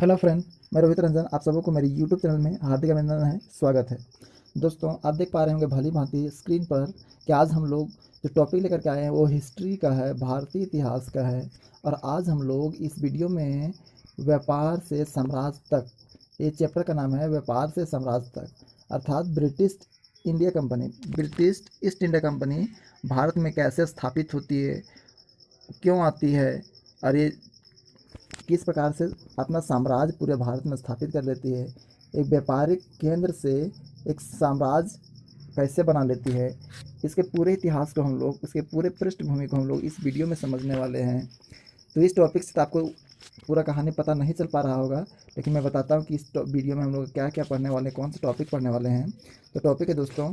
Hello friend, मैं रोहित रंजन। आप सबों को मेरे यूट्यूब चैनल में हार्दिक अभिनंदन है, स्वागत है। दोस्तों, आप देख पा रहे होंगे भली भांति स्क्रीन पर कि आज हम लोग जो टॉपिक लेकर के आए हैं वो हिस्ट्री का है, भारतीय इतिहास का है। और आज हम लोग इस वीडियो में व्यापार से साम्राज्य तक, ये चैप्टर का नाम है व्यापार से साम्राज्य तक, अर्थात British east India company Bharat में कैसे स्थापित होती है, क्यों आती है, और ये किस प्रकार से अपना साम्राज्य पूरे भारत में स्थापित कर लेती है। एक व्यापारिक केंद्र से एक साम्राज्य कैसे बना लेती है, इसके पूरे इतिहास को हम लोग, उसके पूरे पृष्ठभूमि को हम लोग इस वीडियो में समझने वाले हैं। तो इस टॉपिक से तो आपको पूरा कहानी पता नहीं चल पा रहा होगा, लेकिन मैं बताता हूँ कि इस वीडियो में हम लोग क्या क्या पढ़ने वाले हैं, कौन से टॉपिक पढ़ने वाले हैं। तो टॉपिक है दोस्तों,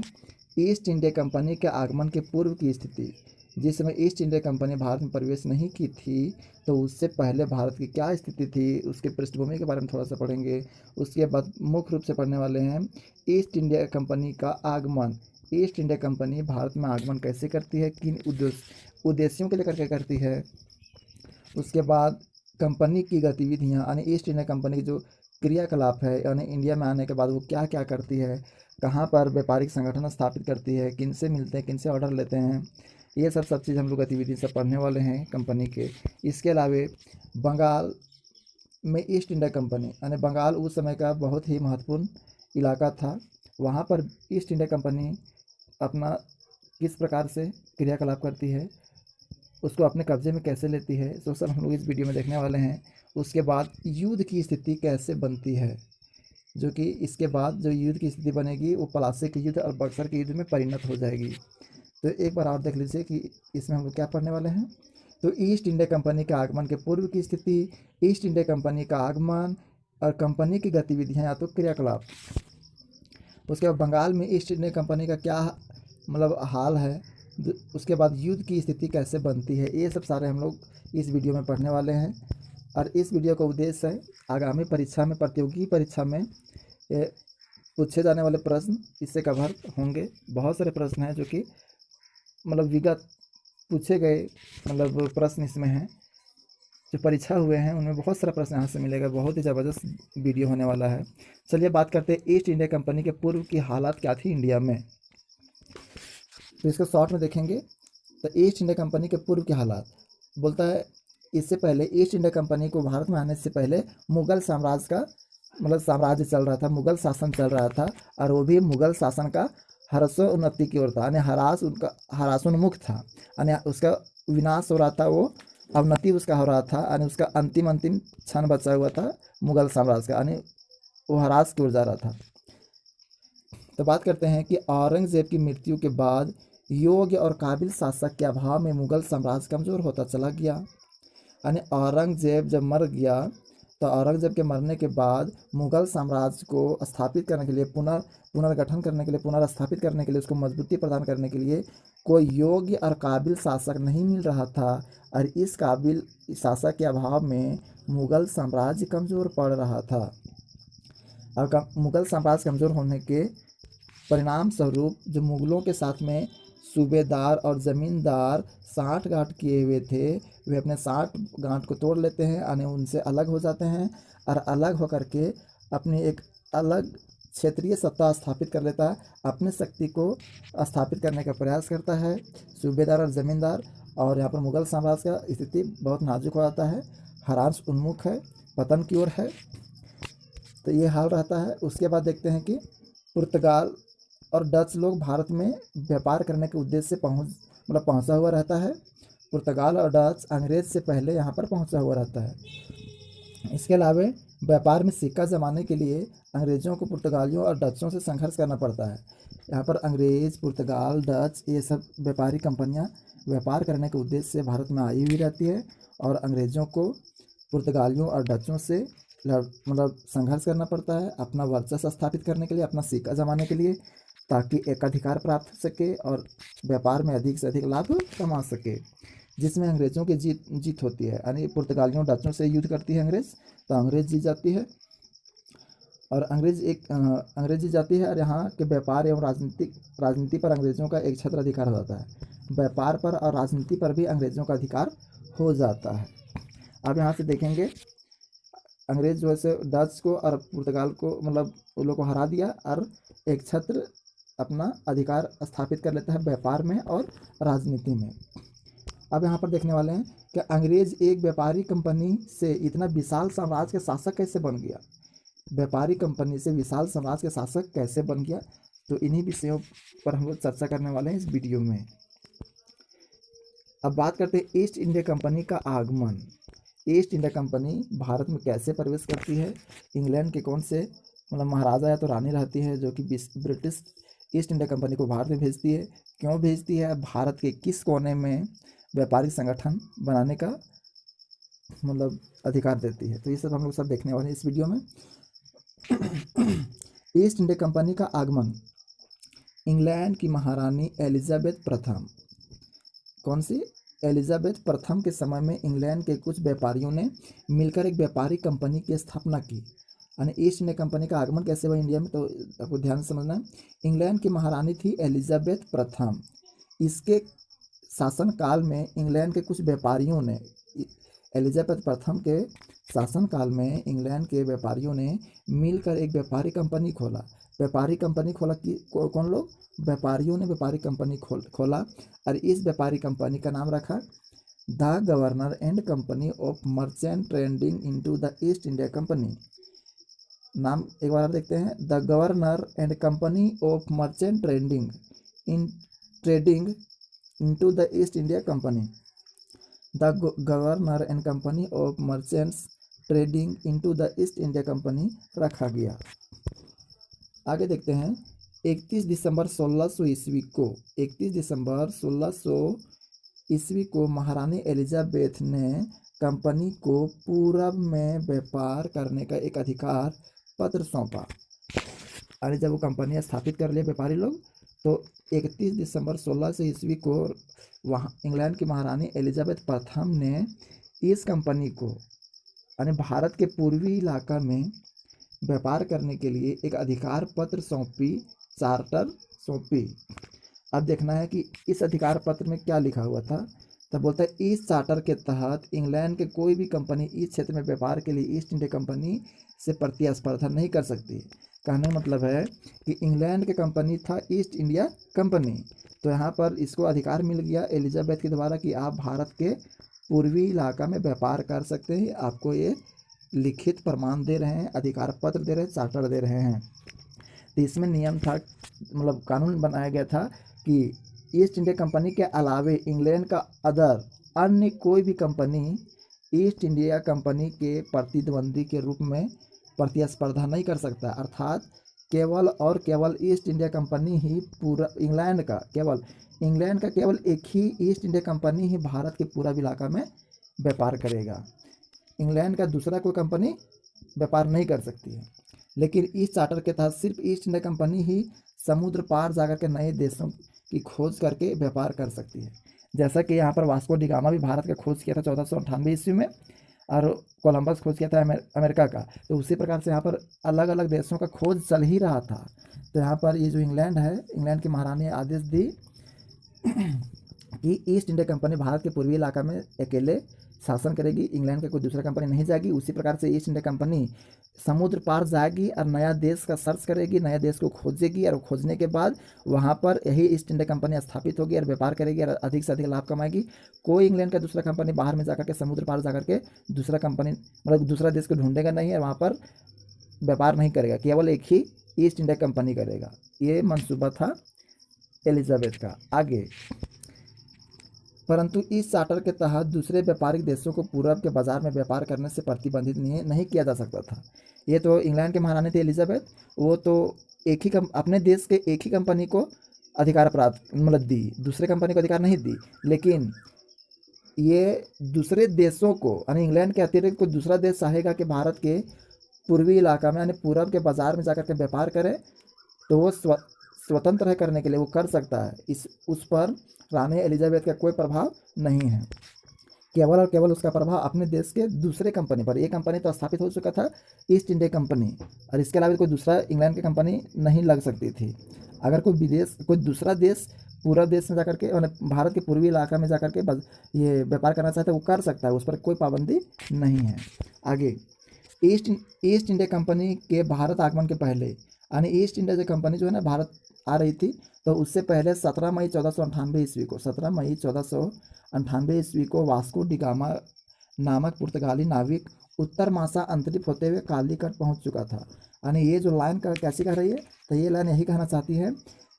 ईस्ट इंडिया कंपनी के आगमन के पूर्व की स्थिति। जिस समय ईस्ट इंडिया कंपनी भारत में प्रवेश नहीं की थी, तो उससे पहले भारत की क्या स्थिति थी, उसके पृष्ठभूमि के बारे में थोड़ा सा पढ़ेंगे। उसके बाद मुख्य रूप से पढ़ने वाले हैं ईस्ट इंडिया कंपनी का आगमन। ईस्ट इंडिया कंपनी भारत में आगमन कैसे करती है, किन उद्देश्यों के लेकर के करती है। उसके बाद कंपनी की गतिविधियाँ, यानी ईस्ट इंडिया कंपनी की जो क्रियाकलाप है, यानी इंडिया में आने के बाद वो क्या क्या करती है, कहाँ पर व्यापारिक संगठन स्थापित करती है, किन से मिलते हैं, किन से ऑर्डर लेते हैं, ये सब चीज़ हम लोग गतिविधि सब पढ़ने वाले हैं कंपनी के। इसके अलावे बंगाल में ईस्ट इंडिया कंपनी, यानी बंगाल उस समय का बहुत ही महत्वपूर्ण इलाका था। वहाँ पर ईस्ट इंडिया कंपनी अपना किस प्रकार से क्रियाकलाप करती है, उसको अपने कब्जे में कैसे लेती है, तो सब हम लोग इस वीडियो में देखने वाले हैं। उसके बाद युद्ध की स्थिति कैसे बनती है, जो कि इसके बाद जो युद्ध की स्थिति बनेगी वो प्लासी के युद्ध और बक्सर के युद्ध में परिणत हो जाएगी। तो एक बार और देख लीजिए कि इसमें हम लोग क्या पढ़ने वाले हैं। तो ईस्ट इंडिया कंपनी के आगमन के पूर्व की स्थिति, ईस्ट इंडिया कंपनी का आगमन और कंपनी की गतिविधियाँ या तो क्रियाकलाप। उसके बाद बंगाल में ईस्ट इंडिया कंपनी का क्या मतलब हाल है। उसके बाद युद्ध की स्थिति कैसे बनती है, ये सब सारे हम लोग इस वीडियो में पढ़ने वाले हैं। और इस वीडियो का उद्देश्य है आगामी परीक्षा में, प्रतियोगी परीक्षा में पूछे जाने वाले प्रश्न इससे कवर होंगे। बहुत सारे प्रश्न हैं जो कि मतलब विगत पूछे गए मतलब प्रश्न इसमें हैं, जो परीक्षा हुए हैं उनमें बहुत सारा प्रश्न यहाँ से मिलेगा। बहुत ही ज़बरदस्त वीडियो होने वाला है। चलिए बात करते हैं ईस्ट इंडिया कंपनी के पूर्व की हालात क्या थी इंडिया में। तो इसको शॉर्ट में देखेंगे। तो ईस्ट इंडिया कंपनी के पूर्व के हालात बोलता है, इससे पहले ईस्ट इंडिया कंपनी को भारत में आने से पहले मुगल साम्राज्य का मतलब साम्राज्य चल रहा था, मुगल शासन चल रहा था। और वो भी मुगल शासन का ह्रासोन्नति की ओर था, यानी ह्रासोन्मुख था, यानी उसका विनाश हो रहा था, वो अवनति उसका हो रहा था, यानी उसका अंतिम क्षण बचा हुआ था मुगल साम्राज्य का, यानी वो ह्रास की ओर जा रहा था। तो बात करते हैं कि औरंगजेब की मृत्यु के बाद योग्य और काबिल शासक के अभाव में मुगल साम्राज्य कमजोर होता चला गया। यानी औरंगजेब जब मर गया, तो औरंगजेब के मरने के बाद मुगल साम्राज्य को स्थापित करने के लिए, पुनर्गठन करने के लिए, पुनर्स्थापित करने के लिए, उसको मजबूती प्रदान करने के लिए कोई योग्य और काबिल शासक नहीं मिल रहा था। और इस काबिल शासक के अभाव में मुगल साम्राज्य कमज़ोर पड़ रहा था। और मुगल साम्राज्य कमज़ोर होने के परिणाम स्वरूप जो मुगलों के साथ में सूबेदार और ज़मींदार साठ-गांठ किए हुए थे, वे अपने साठ-गांठ को तोड़ लेते हैं, यानी उनसे अलग हो जाते हैं। और अलग होकर के अपनी एक अलग क्षेत्रीय सत्ता स्थापित कर लेता है, अपनी शक्ति को स्थापित करने का प्रयास करता है सूबेदार और ज़मींदार। और यहाँ पर मुगल साम्राज्य का स्थिति बहुत नाजुक हो जाता है, ह्रास उन्मुख है, पतन की ओर है। तो ये हाल रहता है। उसके बाद देखते हैं कि पुर्तगाल और डच लोग भारत में व्यापार करने के उद्देश्य से पहुंचा हुआ रहता है। पुर्तगाल और डच अंग्रेज से पहले यहाँ पर पहुंचा हुआ रहता है। इसके अलावा व्यापार में सिक्का जमाने के लिए अंग्रेज़ों को पुर्तगालियों और डचों से संघर्ष करना पड़ता है। यहाँ पर अंग्रेज़, पुर्तगाल, डच, ये सब व्यापारी कंपनियाँ व्यापार करने के उद्देश्य से भारत में आई हुई रहती है। और अंग्रेज़ों को पुर्तगालियों और डचों से संघर्ष करना पड़ता है अपना वर्चस्व स्थापित करने के लिए, अपना सिक्का जमाने के लिए, ताकि एकाधिकार प्राप्त हो सके और व्यापार में अधिक से अधिक लाभ कमा सके, जिसमें अंग्रेज़ों की जीत होती है। यानी पुर्तगालियों डचों से युद्ध करती है अंग्रेज़, तो अंग्रेज़ जीत जाती है। और अंग्रेज़ जीत जाती है। और यहाँ के व्यापार एवं राजनीति पर अंग्रेज़ों का एक छत्र अधिकार हो जाता है। व्यापार पर और राजनीति पर भी अंग्रेज़ों का अधिकार हो जाता है। अब यहाँ से देखेंगे अंग्रेज जो है से डच को और पुर्तगाल को मतलब उन लोग को हरा दिया और एक छत्र अपना अधिकार स्थापित कर लेता है व्यापार में और राजनीति में। अब यहाँ पर देखने वाले हैं कि अंग्रेज एक व्यापारी कंपनी से इतना विशाल साम्राज्य के शासक कैसे बन गया। व्यापारी कंपनी से विशाल साम्राज्य के शासक कैसे बन गया, तो इन्हीं विषयों पर हम लोग चर्चा करने वाले हैं इस वीडियो में। अब बात करते हैं ईस्ट इंडिया कंपनी का आगमन। ईस्ट इंडिया कंपनी भारत में कैसे प्रवेश करती है। इंग्लैंड के कौन से मतलब महाराजा या तो रानी रहती है जो कि ब्रिटिश ईस्ट इंडिया कंपनी को भारत में भेजती है, क्यों भेजती है, भारत के किस कोने में व्यापारिक संगठन बनाने का मतलब अधिकार देती है। तो ये सब हम लोग सब देखने वाले हैं इस वीडियो में। ईस्ट इंडिया कंपनी का आगमन। इंग्लैंड की महारानी एलिजाबेथ प्रथम, कौन सी, एलिजाबेथ प्रथम के समय में इंग्लैंड के कुछ व्यापारियों ने मिलकर एक व्यापारिक कंपनी की स्थापना की। यानी ईस्ट इंडिया कंपनी का आगमन कैसे हुआ इंडिया में, तो आपको ध्यान से समझना है। इंग्लैंड की महारानी थी एलिजाबेथ प्रथम। इसके शासनकाल में इंग्लैंड के कुछ व्यापारियों ने, एलिजाबेथ प्रथम के शासनकाल में इंग्लैंड के व्यापारियों ने मिलकर एक व्यापारिक कंपनी खोला। व्यापारिक कंपनी खोला कि कौन लोग, व्यापारियों ने व्यापारिक कंपनी खोला और इस व्यापारिक कंपनी का नाम रखा the governor and company of merchant trading into the east India company. नाम एक बार देखते हैं, the governor and company of merchant trading into the east India company. The governor and company of merchants trading into the east India company रखा गया। आगे देखते हैं 31 दिसंबर 1600 ईस्वी को, 31 दिसंबर 1600 ईस्वी को महारानी एलिजाबेथ ने कंपनी को पूरब में व्यापार करने का एक अधिकार पत्र सौंपा। अरे जब वो कंपनियां स्थापित कर लिए व्यापारी लोग, तो 31 दिसंबर 1600 ईस्वी को वहाँ इंग्लैंड की महारानी एलिजाबेथ प्रथम ने इस कंपनी को यानी भारत के पूर्वी इलाका में व्यापार करने के लिए एक अधिकार पत्र सौंपी, चार्टर सौंपी। अब देखना है कि इस अधिकार पत्र में क्या लिखा हुआ था। तब बोलता है इस चार्टर के तहत इंग्लैंड के कोई भी कंपनी इस क्षेत्र में व्यापार के लिए ईस्ट इंडिया कंपनी से प्रतिस्पर्धा नहीं कर सकती। कहने का मतलब है कि इंग्लैंड के कंपनी था ईस्ट इंडिया कंपनी, तो यहाँ पर इसको अधिकार मिल गया एलिजाबेथ के द्वारा कि आप भारत के पूर्वी इलाका में व्यापार कर सकते हैं। आपको ये लिखित प्रमाण दे रहे हैं, अधिकार पत्र दे रहे हैं, चार्टर दे रहे हैं। तो इसमें नियम था, मतलब कानून बनाया गया था कि ईस्ट इंडिया कंपनी के अलावे इंग्लैंड का अदर अन्य कोई भी कंपनी ईस्ट इंडिया कंपनी के प्रतिद्वंदी के रूप में प्रतिस्पर्धा नहीं कर सकता। अर्थात केवल और केवल ईस्ट इंडिया कंपनी ही पूरा इंग्लैंड का केवल एक ही ईस्ट इंडिया कंपनी ही भारत के पूरा इलाका में व्यापार करेगा। इंग्लैंड का दूसरा कोई कंपनी व्यापार नहीं कर सकती है। लेकिन इस चार्टर के तहत सिर्फ ईस्ट इंडिया कंपनी ही समुद्र पार जाकर के नए देशों की खोज करके व्यापार कर सकती है। जैसा कि यहाँ पर वास्को डी गामा भी भारत का खोज किया था 1498 ईस्वी में, और कोलंबस खोज किया था अमेरिका का। तो उसी प्रकार से यहाँ पर अलग अलग देशों का खोज चल ही रहा था। तो यहाँ पर ये जो इंग्लैंड है, इंग्लैंड की महारानी ने आदेश दी कि ईस्ट इंडिया कंपनी भारत के पूर्वी इलाका में अकेले शासन करेगी, इंग्लैंड की कोई दूसरा कंपनी नहीं जाएगी। उसी प्रकार से ईस्ट इंडिया कंपनी समुद्र पार जाएगी और नया देश का सर्च करेगी, नया देश को खोजेगी, और खोजने के बाद वहाँ पर यही ईस्ट इंडिया कंपनी स्थापित होगी और व्यापार करेगी और अधिक से अधिक लाभ कमाएगी। कोई इंग्लैंड का दूसरा कंपनी बाहर में जाकर के समुद्र पार जाकर के दूसरा कंपनी मतलब दूसरा देश को ढूंढेगा नहीं, और वहाँ पर व्यापार नहीं करेगा, केवल एक ही ईस्ट इंडिया कंपनी करेगा। ये मंसूबा था एलिजाबेथ का। आगे, परंतु इस चार्टर के तहत दूसरे व्यापारिक देशों को पूरब के बाजार में व्यापार करने से प्रतिबंधित नहीं किया जा सकता था। ये तो इंग्लैंड के महारानी थी एलिजाबेथ, वो तो एक ही अपने देश के एक ही कंपनी को अधिकार प्राप्त मतलब दी, दूसरे कंपनी को अधिकार नहीं दी। लेकिन ये दूसरे देशों को यानी इंग्लैंड के अतिरिक्त कोई दूसरा देश चाहेगा कि भारत के पूर्वी इलाका में यानी पूरब के बाजार में जाकर के व्यापार करे, तो वो स्वतंत्र है करने के लिए वो कर सकता है। उस पर रानी एलिजाबेथ का कोई प्रभाव नहीं है, केवल और केवल उसका प्रभाव अपने देश के दूसरे कंपनी पर। ये कंपनी तो स्थापित हो चुका था ईस्ट इंडिया कंपनी, और इसके अलावा कोई दूसरा इंग्लैंड की कंपनी नहीं लग सकती थी। अगर कोई दूसरा देश पूरा देश में जाकर के भारत के पूर्वी इलाका में जाकर के ये व्यापार करना चाहता है, वो कर सकता है, उस पर कोई पाबंदी नहीं है। आगे, ईस्ट ईस्ट इंडिया कंपनी के भारत आगमन के पहले, यानी ईस्ट इंडिया जो कंपनी जो है ना भारत आ रही थी, तो उससे पहले 17 मई 1498 ईस्वी को वास्को डी गामा नामक पुर्तगाली नाविक उत्तर मासा अंतरित होते हुए कालीकट पहुंच चुका था। यानी ये जो लाइन का कैसी कह रही है, तो ये लाइन यही कहना चाहती है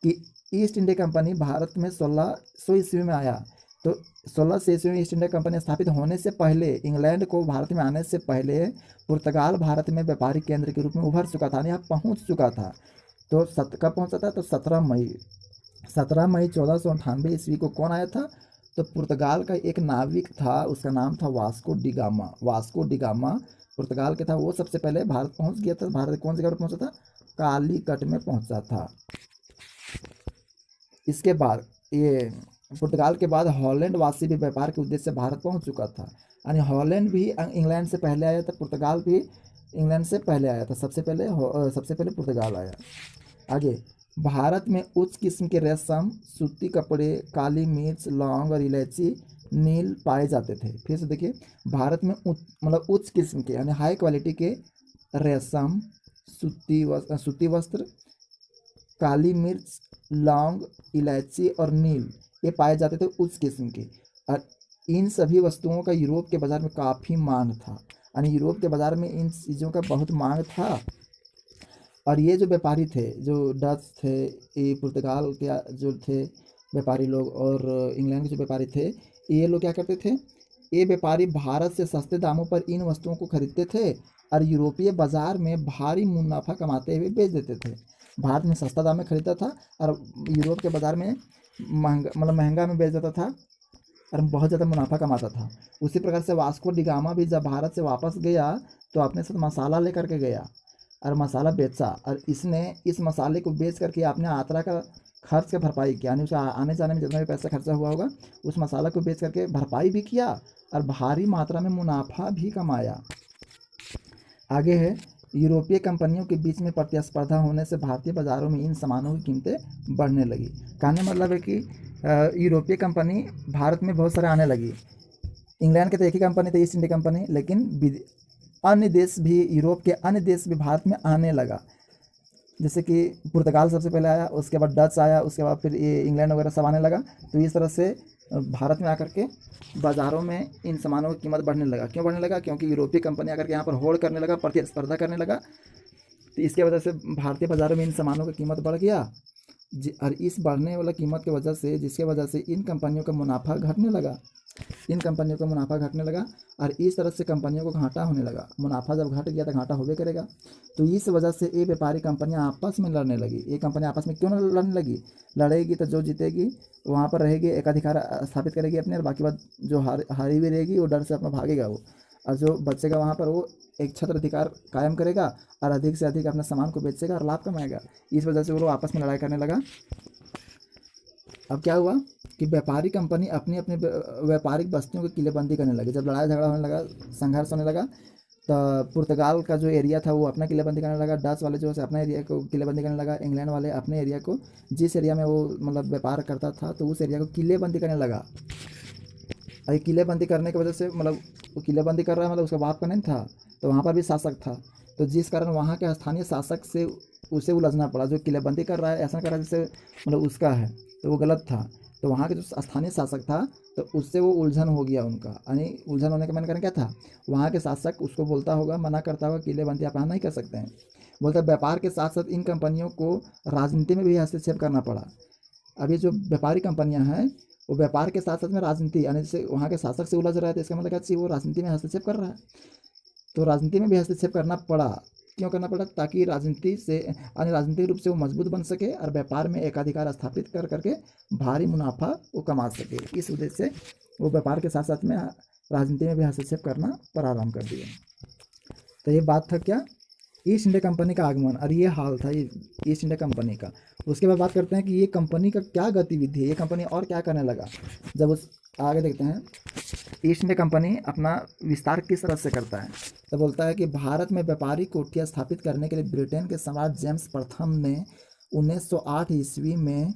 कि ईस्ट इंडिया कंपनी भारत में 1600 ईस्वी में आया। तो 1600 ईस्वी में ईस्ट इंडिया कंपनी स्थापित होने से पहले, इंग्लैंड को भारत में आने से पहले पुर्तगाल भारत में व्यापारिक केंद्र के रूप में उभर चुका था, यानी यहाँ पहुँच चुका था। तो कब पहुँचा था? तो 17 मई 1498 ईस्वी को कौन आया था? तो पुर्तगाल का एक नाविक था, उसका नाम था Vasco da Gama. Vasco da Gama पुर्तगाल के था, वो सबसे पहले भारत पहुंच गया था। भारत कौन सी जगह पर पहुंचा था? कालीकट में पहुंचा था। इसके बाद ये पुर्तगाल के बाद हॉलैंड वासी भी व्यापार के उद्देश्य से भारत पहुंच चुका था, यानी हॉलैंड भी इंग्लैंड से पहले आया था, पुर्तगाल भी इंग्लैंड से पहले आया था। सबसे पहले पुर्तगाल आया। आगे, भारत में उच्च किस्म के रेशम, सूती कपड़े, काली मिर्च, लौंग और इलायची, नील पाए जाते थे। फिर से देखिए, भारत में मतलब उच्च किस्म के यानी हाई क्वालिटी के रेशम, सूती वस्त्र, काली मिर्च, लौंग, इलायची और नील, ये पाए जाते थे उच्च किस्म के। और इन सभी वस्तुओं का यूरोप के बाज़ार में काफ़ी मांग था, यानी यूरोप के बाज़ार में इन चीज़ों का बहुत मांग था। और ये जो व्यापारी थे, जो डच थे, ये पुर्तगाल के जो थे व्यापारी लोग, और इंग्लैंड के जो व्यापारी थे, ये लोग क्या करते थे? ये व्यापारी भारत से सस्ते दामों पर इन वस्तुओं को खरीदते थे और यूरोपीय बाजार में भारी मुनाफा कमाते हुए बेच देते थे। भारत में सस्ता दाम में खरीदता था और यूरोप के बाज़ार में महंगा में बेच देता था और बहुत ज़्यादा मुनाफा कमाता था। उसी प्रकार से वास्को डी गामा भी जब भारत से वापस गया तो अपने साथ मसाला लेकर के गया और मसाला बेचा, और इसने इस मसाले को बेच करके अपने यात्रा का खर्च का भरपाई किया, यानी उसे आने जाने में जितना भी पैसा खर्चा हुआ होगा उस मसाला को बेच करके भरपाई भी किया और भारी मात्रा में मुनाफा भी कमाया। आगे है, यूरोपीय कंपनियों के बीच में प्रतिस्पर्धा होने से भारतीय बाज़ारों में इन सामानों की कीमतें बढ़ने लगी। कहने मतलब है कि यूरोपीय कंपनी भारत में बहुत सारे आने लगी। इंग्लैंड के तो एक ही कंपनी थी, ईस्ट इंडिया कंपनी, लेकिन अन्य देश भी, यूरोप के अन्य देश भी भारत में आने लगा। जैसे कि पुर्तगाल सबसे पहले आया, उसके बाद डच आया, उसके बाद फिर ये इंग्लैंड वगैरह सब आने लगा। तो इस तरह से भारत में आकर के बाज़ारों में इन सामानों की कीमत बढ़ने लगा। क्यों बढ़ने लगा? क्योंकि यूरोपीय कंपनी आकर के यहाँ पर होड़ करने लगा, प्रतिस्पर्धा करने लगा। तो इसके वजह से भारतीय बाज़ारों में इन सामानों की कीमत बढ़ गया। और इस बढ़ने वाला कीमत की वजह से, जिसके वजह से इन कंपनियों का मुनाफा घटने लगा, और इस तरह से कंपनियों को घाटा होने लगा। मुनाफा जब घट गया तो घाटा होबे करेगा। तो इस वजह से ये व्यापारी कंपनियां आपस में लड़ने लगी। ये कंपनियां आपस में क्यों लड़ने लगी? लड़ेगी तो जो जीतेगी वहाँ पर रहेगी, एक अधिकार स्थापित करेगी अपने, और बाकी बात जो हारी हुई रहेगी वो डर से अपना भागेगा वो, और जो बचेगा वहाँ पर वो एक छत्र अधिकार कायम करेगा और अधिक से अधिक अपने सामान को बेचेगा और लाभ कमाएगा। इस वजह से वो लोग आपस में लड़ाई करने लगा। अब क्या हुआ कि व्यापारी कंपनी अपनी अपनी व्यापारिक बस्तियों की किलेबंदी करने लगी। जब लड़ाई झगड़ा होने लगा, संघर्ष होने लगा, तो पुर्तगाल का जो एरिया था वो अपना किलेबंदी करने लगा, डच वाले जो है अपना एरिया को किलेबंदी करने लगा, इंग्लैंड वाले अपने एरिया को, जिस एरिया में वो मतलब व्यापार करता था तो उस एरिया को किलेबंदी करने लगा। और किलेबंदी करने की वजह से मतलब वो किलेबंदी कर रहा है, मतलब उसका बाप का नहीं था, तो वहाँ पर भी शासक था, तो जिस कारण वहाँ के स्थानीय शासक से उसे उलझना पड़ा। जो किलेबंदी कर रहा है, ऐसा कर रहा है जैसे मतलब उसका है, तो वो गलत था। तो वहाँ के जो स्थानीय शासक था तो उससे वो उलझन हो गया उनका, यानी उलझन होने का मन कारण क्या था? वहाँ के शासक उसको बोलता होगा, मना करता होगा, किलेबंदी आप यहाँ नहीं कर सकते हैं। बोलता व्यापार के साथ साथ इन कंपनियों को राजनीति में भी हस्तक्षेप करना पड़ा। अभी जो व्यापारी कंपनियां हैं वो व्यापार के साथ साथ में राजनीति, यानी जैसे वहाँ के शासक से उलझ रहा है तो इसका मतलब क्या चाहिए? वो राजनीति में हस्तक्षेप कर रहा है। तो राजनीति में भी हस्तक्षेप करना पड़ा। क्यों करना पड़ा? ताकि राजनीति से, यानी राजनीतिक रूप से वो मजबूत बन सके और व्यापार में एकाधिकार स्थापित कर करके भारी मुनाफा वो कमा सके। इस उद्देश्य से वो व्यापार के साथ साथ में राजनीति में भी हस्तक्षेप करना प्रारंभ कर दिया। तो ये बात था क्या? ईस्ट इंडिया कंपनी का आगमन, और ये हाल था ये ईस्ट इंडिया कंपनी का। उसके बाद बात करते हैं कि ये कंपनी का क्या गतिविधि है, ये कंपनी और क्या करने लगा। जब उस आगे देखते हैं ईस्ट इंडिया कंपनी अपना विस्तार किस तरह से करता है, तो बोलता है कि भारत में व्यापारी कोठियाँ स्थापित करने के लिए ब्रिटेन के सम्राट जेम्स प्रथम ने 1908 ईस्वी में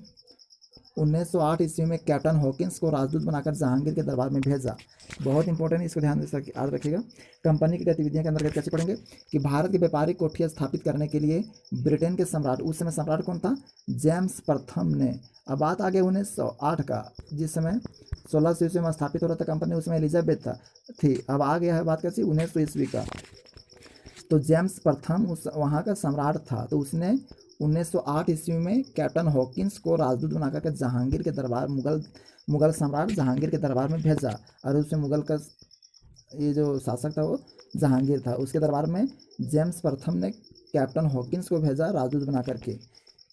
1908 ईस्वी में कैप्टन हॉकिंस को राजदूत बनाकर जहांगीर के दरबार में भेजा। बहुत इंपॉर्टेंट है, इसको ध्यान से याद रखिएगा। कंपनी की गतिविधियों के अंतर्गत कैसे पढ़ेंगे कि भारत की व्यापारिक कोठियाँ स्थापित करने के लिए ब्रिटेन के सम्राट, उस समय सम्राट कौन था, जेम्स प्रथम ने, अब बात आ गई 1908 का, जिस समय 1600 ईस्वी में स्थापित हो रहा था कंपनी, उसमें एलिजाबेथ थी। अब आ गया है बात कैसी 1900 ईस्वी का। तो जेम्स प्रथम उस वहाँ का सम्राट था, तो उसने 1908 ईस्वी में कैप्टन हॉकिंस को राजदूत बनाकर के जहांगीर के दरबार, मुगल सम्राट जहांगीर के दरबार में भेजा। और उसमें मुगल का ये जो शासक था वो जहांगीर था, उसके दरबार में जेम्स प्रथम ने कैप्टन हॉकिंस को भेजा राजदूत बना करके।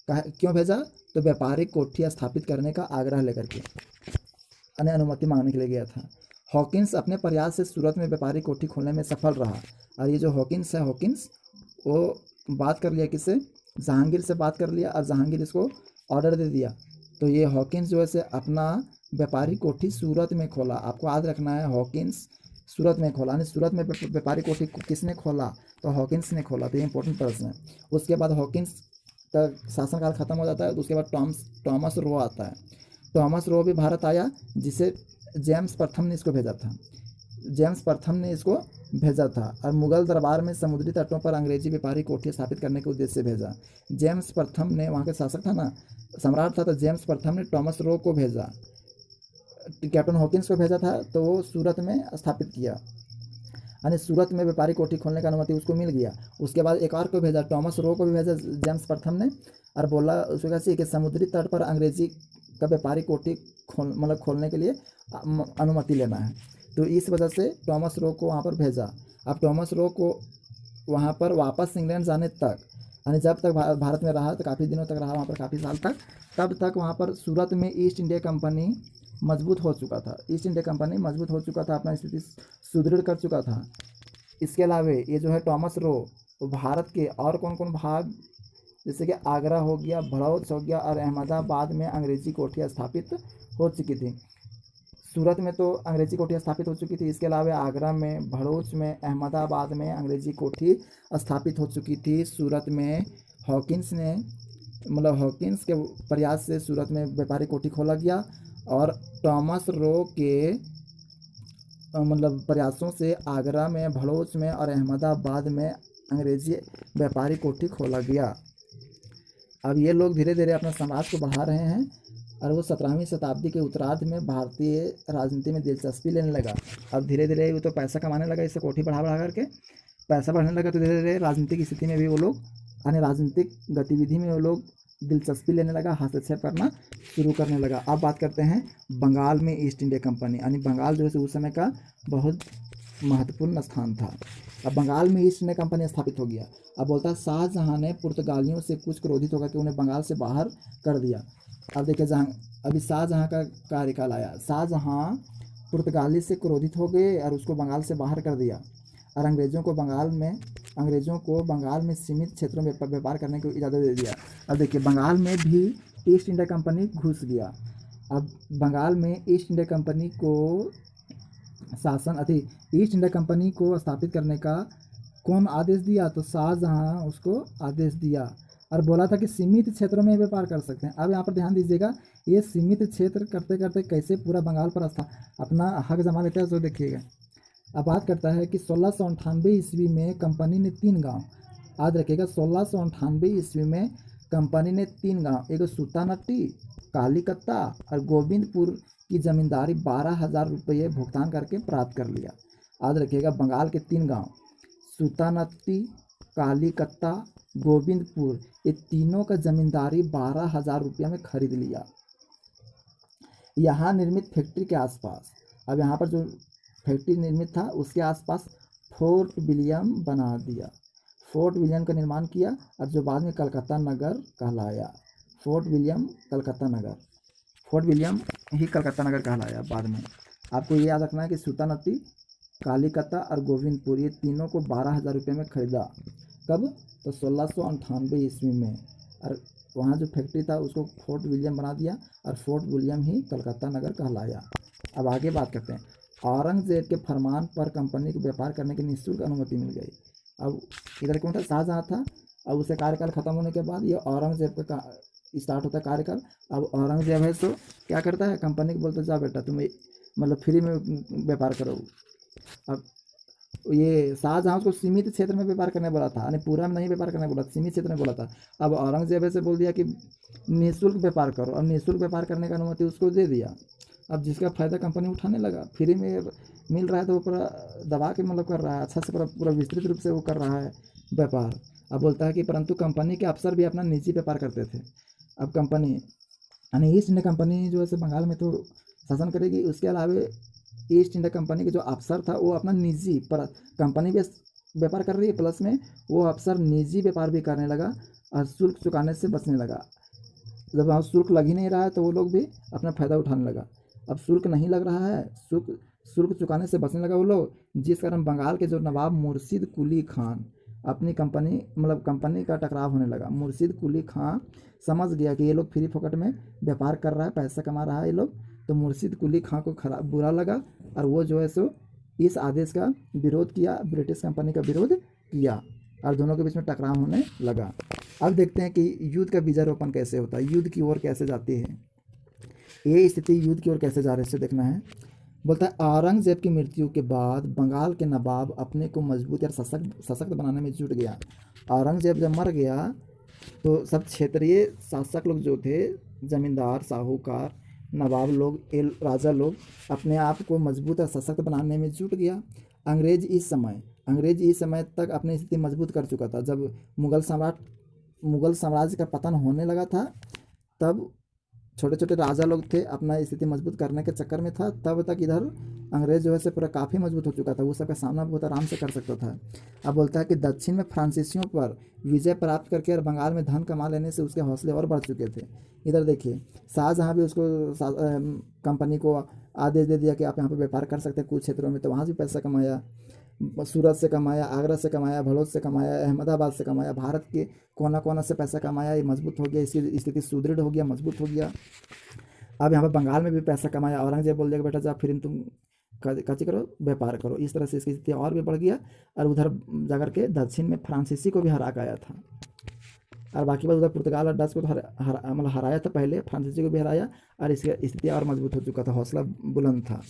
क्यों भेजा, तो व्यापारिक कोठियाँ स्थापित करने का आग्रह लेकर के, अनुमति मांगने के लिए गया था। हॉकिंस अपने प्रयास से सूरत में व्यापारिक कोठी खोलने में सफल रहा। और ये जो हॉकिंस है, हॉकिंस वो बात कर लिया किससे, जहांगीर से बात कर लिया, और जहांगीर इसको ऑर्डर दे दिया। तो ये हॉकिंस जो है से अपना व्यापारिक कोठी सूरत में खोला। आपको याद रखना है, हॉकिंस सूरत में खोला, यानी सूरत में व्यापारिक कोठी किसने खोला, तो हॉकिंस ने खोला। तो ये इंपॉर्टेंट प्रश्न है। उसके बाद हॉकिंस का शासनकाल खत्म हो जाता है, तो उसके बाद टॉमस रो आता है। टॉमस रो भी भारत आया, जिसे जेम्स प्रथम ने इसको भेजा था। जेम्स प्रथम ने इसको भेजा था और मुगल दरबार में समुद्री तटों पर अंग्रेजी व्यापारी कोठियाँ स्थापित करने के उद्देश्य से भेजा। जेम्स प्रथम ने, वहाँ के शासक था ना, सम्राट था, तो जेम्स प्रथम ने टॉमस रो को भेजा, कैप्टन हॉकिंस को भेजा था, तो वो सूरत में स्थापित किया, यानी सूरत में व्यापारी कोठी खोलने का अनुमति उसको मिल गया। उसके बाद एक और को भेजा, टॉमस रो को भी भेजा जेम्स प्रथम ने, और बोला उसको कैसे कि समुद्री तट पर अंग्रेजी का व्यापारी कोठी खोलने के लिए अनुमति लेना है। तो इस वजह से टॉमस रो को वहाँ पर भेजा। अब टॉमस रो को वहाँ पर वापस इंग्लैंड जाने तक, यानी जब तक भारत में रहा, तो काफ़ी दिनों तक रहा वहाँ पर, काफ़ी साल तक, तब तक वहाँ पर सूरत में ईस्ट इंडिया कंपनी मजबूत हो चुका था। ईस्ट इंडिया कंपनी मजबूत हो चुका था, अपना स्थिति सुदृढ़ कर चुका था। इसके अलावा ये जो है टॉमस रो, भारत के और कौन कौन भाग, जैसे कि आगरा हो गया, भड़ौच हो गया, और अहमदाबाद में अंग्रेजी कोठियाँ स्थापित हो चुकी थी। सूरत में तो अंग्रेजी कोठियाँ स्थापित हो चुकी थी, इसके अलावा आगरा में, भड़ोच में, अहमदाबाद में अंग्रेजी कोठी स्थापित हो चुकी थी। सूरत में हॉकिंस ने, हॉकिंस के प्रयास से सूरत में व्यापारी कोठी खोला गया, और टॉमस रो के प्रयासों से आगरा में, भड़ोच में और अहमदाबाद में अंग्रेजी व्यापारी कोठी खोला गया। अब ये लोग धीरे धीरे अपना समाज को बढ़ा रहे हैं, और वो 17वीं शताब्दी के उत्तरार्ध में भारतीय राजनीति में दिलचस्पी लेने लगा। अब धीरे धीरे वो तो पैसा कमाने लगा, इससे कोठी बढ़ा करके पैसा बढ़ने लगा, तो धीरे धीरे राजनीतिक स्थिति में भी वो लोग, यानी राजनीतिक गतिविधि में वो लोग दिलचस्पी लेने लगा, हस्तक्षेप करना शुरू करने लगा। अब बात करते हैं बंगाल में ईस्ट इंडिया कंपनी, यानी बंगाल जो है उस समय का बहुत महत्वपूर्ण स्थान था। अब बंगाल में ईस्ट इंडिया कंपनी स्थापित हो गया। अब बोलता है शाहजहाँ ने पुर्तगालियों से कुछ क्रोधित होकर के उन्हें बंगाल से बाहर कर दिया। अब देखिए अभी शाहजहाँ का कार्यकाल आया, शाहजहाँ पुर्तगाली से क्रोधित हो गए और उसको बंगाल से बाहर कर दिया, और अंग्रेज़ों को बंगाल में सीमित क्षेत्रों में व्यापार करने की इजाज़त दे दिया। अब देखिए बंगाल में भी ईस्ट इंडिया कंपनी घुस गया। अब बंगाल में ईस्ट इंडिया कंपनी को ईस्ट इंडिया कंपनी को स्थापित करने का कौन आदेश दिया, तो शाहजहाँ उसको आदेश दिया, और बोला था कि सीमित क्षेत्रों में व्यापार कर सकते हैं। अब यहाँ पर ध्यान दीजिएगा, ये सीमित क्षेत्र करते करते कैसे पूरा बंगाल पर अपना हक जमा लेता है, तो देखिएगा। अब बात करता है कि 1698 ईस्वी में कंपनी ने 3 गांव, याद रखिएगा, 1698 ईस्वी में कंपनी ने 3 गांव, एक सूतानट्टी, कालीकत्ता और गोविंदपुर की जमींदारी 12,000 रुपये भुगतान करके प्राप्त कर लिया। याद रखिएगा, बंगाल के 3 गांव, सूतानट्टी, कालीकत्ता, गोविंदपुर, ये तीनों का जमींदारी 12,000 रुपये में खरीद लिया। यहाँ निर्मित फैक्ट्री के आसपास, अब यहाँ पर जो फैक्ट्री निर्मित था उसके आसपास फोर्ट विलियम बना दिया, फोर्ट विलियम का निर्माण किया, और जो बाद में कलकत्ता नगर कहलाया। फोर्ट विलियम ही कलकत्ता नगर कहलाया बाद में। आपको ये याद रखना है कि सूतानट्टी, कालीकत्ता और गोविंदपुर, ये तीनों को 12,000 रुपये में खरीदा। कब, तो 1698 ईस्वी में, और वहाँ जो फैक्ट्री था उसको फोर्ट विलियम बना दिया, और फोर्ट विलियम ही कलकत्ता नगर कहलाया। अब आगे बात करते हैं, औरंगजेब के फरमान पर कंपनी को व्यापार करने की निःशुल्क अनुमति मिल गई। अब इधर कौन था, शाहजहाँ था। अब उसे कार्यकाल खत्म होने के बाद ये औरंगजेब का स्टार्ट होता है कार्यकाल। अब औरंगजेब है सो क्या करता है, कंपनी को बोलता है जा बेटा तुम मतलब फ्री में व्यापार करो। अब ये शाहजहाँ उसको सीमित क्षेत्र में व्यापार करने बोला था, यानी पूरा में नहीं व्यापार करने बोला, सीमित क्षेत्र में बोला था। अब औरंगजेब ऐसे बोल दिया कि निःशुल्क व्यापार करो, और निःशुल्क व्यापार करने का अनुमति उसको दे दिया। अब जिसका फायदा कंपनी उठाने लगा, फ्री में मिल रहा है तो वो पूरा दबा के मतलब कर रहा है, अच्छा से पूरा पूरा विस्तृत रूप से वो कर रहा है व्यापार। अब बोलता है कि परंतु कंपनी के अफसर भी अपना निजी व्यापार करते थे। अब कंपनी यानी ईस्ट इंडिया कंपनी जो है बंगाल में तो शासन करेगी, उसके अलावा ईस्ट इंडिया कंपनी के जो अफसर था वो अपना निजी पर, कंपनी भी व्यापार कर रही है प्लस में वो अफसर निजी व्यापार भी करने लगा और शुल्क चुकाने से बचने लगा। जब वहाँ शुल्क लग ही नहीं रहा है तो वो लोग भी अपना फ़ायदा उठाने लगा। अब शुल्क नहीं लग रहा है, शुल्क शुल्क चुकाने से बचने लगा वो लोग, जिस कारण बंगाल के जो नवाब मुर्शिद कुली खान अपनी कंपनी मतलब कंपनी का टकराव होने लगा। मुर्शिद कुली खान समझ गया कि ये लोग फ्री फोकट में व्यापार कर रहा है, पैसा कमा रहा है ये लोग, तो मुर्शिद कुली खान को खराब बुरा लगा और वो जो है सो इस आदेश का विरोध किया, ब्रिटिश कंपनी का विरोध किया और दोनों के बीच में टकराव होने लगा। अब देखते हैं कि युद्ध का बीजारोपण कैसे होता है, युद्ध की ओर कैसे जाती है, ये स्थिति युद्ध की ओर कैसे जा रही है इसे देखना है। बोलता है औरंगजेब की मृत्यु के बाद बंगाल के नवाब अपने को मजबूत और सशक्त सशक्त बनाने में जुट गया। औरंगजेब जब मर गया तो सब क्षेत्रीय शासक लोग जो थे, जमींदार, साहूकार, नवाब लोग, राजा लोग अपने आप को मजबूत और सशक्त बनाने में जुट गया। अंग्रेज इस समय तक अपनी स्थिति मजबूत कर चुका था। जब मुगल साम्राज्य का पतन होने लगा था तब छोटे छोटे राजा लोग थे, अपना स्थिति मजबूत करने के चक्कर में था, तब तक इधर अंग्रेज जो है से पूरा काफ़ी मजबूत हो चुका था, वो सबका सामना बहुत आराम से कर सकता था। अब बोलता है कि दक्षिण में फ्रांसीसियों पर विजय प्राप्त करके और बंगाल में धन कमा लेने से उसके हौसले और बढ़ चुके थे। इधर देखिए शाहजहाँ भी उसको कंपनी को आदेश दे दिया कि आप यहाँ पर व्यापार कर सकते हैं कुछ क्षेत्रों में, तो वहाँ से पैसा कमाया, सूरत से कमाया, आगरा से कमाया, भड़ोल से कमाया, अहमदाबाद से कमाया, भारत के कोना कोना से पैसा कमाया, ये मजबूत हो गया, इसकी स्थिति सुदृढ़ हो गया, मजबूत हो गया। अब यहाँ पर बंगाल में भी पैसा कमाया। औरंगजेब बोल दिया कि बेटा जा फिर तुम कची करो, व्यापार करो। इस तरह से इसकी स्थिति और भी बढ़ गया और उधर जाकर के दक्षिण में फ्रांसीसी को भी हरा के आया था, और बाकी बात उधर पुर्तगाल और डच को तो मतलब हराया था पहले, फ्रांसीसी को भी हराया और इसकी स्थिति और मजबूत हो चुका था, हौसला बुलंद था।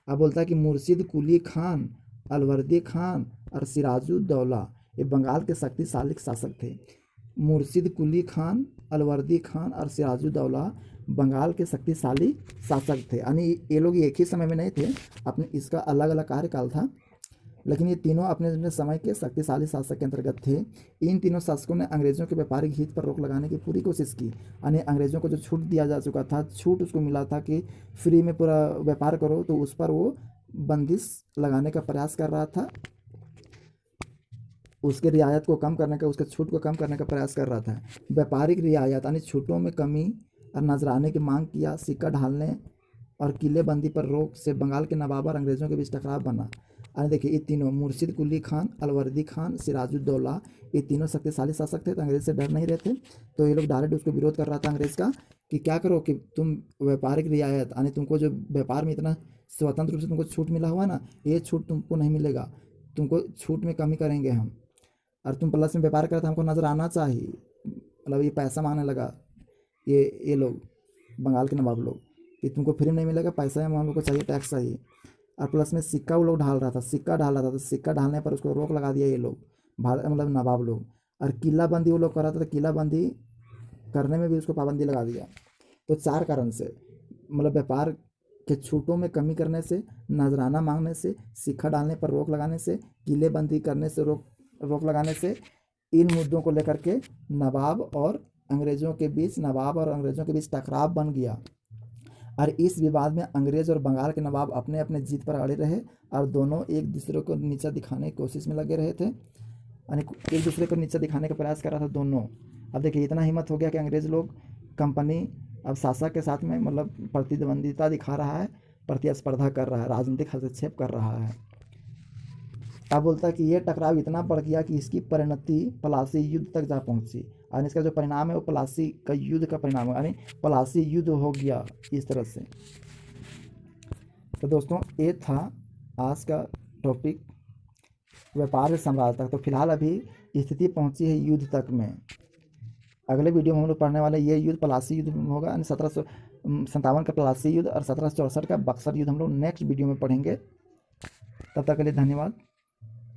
अब बोलता है कि मुर्शिद कुली खान, अलवर्दी खान और सिराजुद्दौला ये बंगाल के शक्तिशाली शासक थे। मुर्शिद कुली खान, अलवर्दी खान और सिराजुद्दौला बंगाल के शक्तिशाली शासक थे, यानी ये लोग एक ही समय में नहीं थे, अपने इसका अलग अलग कार्यकाल था, लेकिन ये तीनों अपने अपने समय के शक्तिशाली शासक के अंतर्गत थे। इन तीनों शासकों ने अंग्रेजों के व्यापारिक हित पर रोक लगाने की पूरी कोशिश की, यानी अंग्रेजों को जो छूट दिया जा चुका था, छूट उसको मिला था कि फ्री में पूरा व्यापार करो, तो उस पर वो बंदिश लगाने का प्रयास कर रहा था, उसके रियायत को कम करने का, उसके छूट को कम करने का प्रयास कर रहा था। व्यापारिक रियायत यानी छूटों में कमी और नजराने की मांग किया। सिक्का ढालने और किलेबंदी पर रोक से बंगाल के नवाब और अंग्रेजों के बीच टकराव बना। अरे देखिए ये तीनों मुर्शिद कुली खान, अलवर्दी खान, सिराजुद्दौला, ये तीनों शक्तिशाली शासक थे, तो अंग्रेज से डर नहीं रहे थे, तो ये लोग डायरेक्ट उसको विरोध कर रहा था अंग्रेज का कि क्या करो कि तुम व्यापारिक रियायत यानी तुमको जो व्यापार में इतना स्वतंत्र रूप से तुमको छूट मिला हुआ ना, ये छूट तुमको नहीं मिलेगा, तुमको छूट में कमी करेंगे हम, और तुम प्लस में व्यापार करते हमको नजर आना चाहिए। मतलब ये पैसा मांगने लगा ये लोग बंगाल के नवाब लोग कि तुमको फ्री नहीं मिलेगा, पैसा हम लोग को चाहिए, टैक्स चाहिए। और प्लस में सिक्का वो लोग ढाल रहा था, सिक्का ढाल रहा था, तो सिक्का ढालने पर उसको रोक लगा दिया ये लोग, भारत मतलब नवाब लोग। और किलाबंदी वो लोग कर रहा था, तो किलाबंदी करने में भी उसको पाबंदी लगा दिया। तो 4 कारण से, मतलब व्यापार के छूटों में कमी करने से, नजराना मांगने से, सिक्का डालने पर रोक लगाने से, किलेबंदी करने से रोक लगाने से, इन मुद्दों को लेकर के नवाब और अंग्रेज़ों के बीच टकराव बन गया। और इस विवाद में अंग्रेज और बंगाल के नवाब अपने अपने जीत पर अड़े रहे और दोनों एक दूसरे को नीचा दिखाने की कोशिश में लगे रहे थे, यानी एक दूसरे को नीचा दिखाने का प्रयास कर रहा था दोनों। अब देखिए इतना हिम्मत हो गया कि अंग्रेज लोग कंपनी अब शासक के साथ में मतलब प्रतिद्वंदिता दिखा रहा है, प्रतिस्पर्धा कर रहा है, राजनीतिक हस्तक्षेप कर रहा है। अब बोलता है कि ये टकराव इतना बढ़ गया कि इसकी परिणति पलासी युद्ध तक जा पहुंची, और इसका जो परिणाम है वो पलासी का युद्ध का परिणाम है, यानी पलासी युद्ध हो गया इस तरह से। तो दोस्तों ये था आज का टॉपिक, व्यापार से साम्राज्य तक। तो फिलहाल अभी स्थिति पहुंची है युद्ध तक में, अगले वीडियो में हम लोग पढ़ने वाले ये युद्ध प्लासी युद्ध होगा, यानी 1757 का प्लासी युद्ध और 1764 का बक्सर युद्ध हम लोग नेक्स्ट वीडियो में पढ़ेंगे। तब तक के लिए धन्यवाद।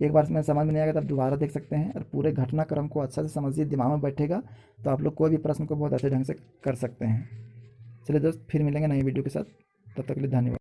एक बार में समझ में नहीं आएगा तब दोबारा देख सकते हैं, और पूरे घटनाक्रम को अच्छा से समझिए, दिमाग में बैठेगा तो आप लोग कोई भी प्रश्न को बहुत अच्छे ढंग से कर सकते हैं। चलिए दोस्त, फिर मिलेंगे नई वीडियो के साथ, तब तक के लिए धन्यवाद।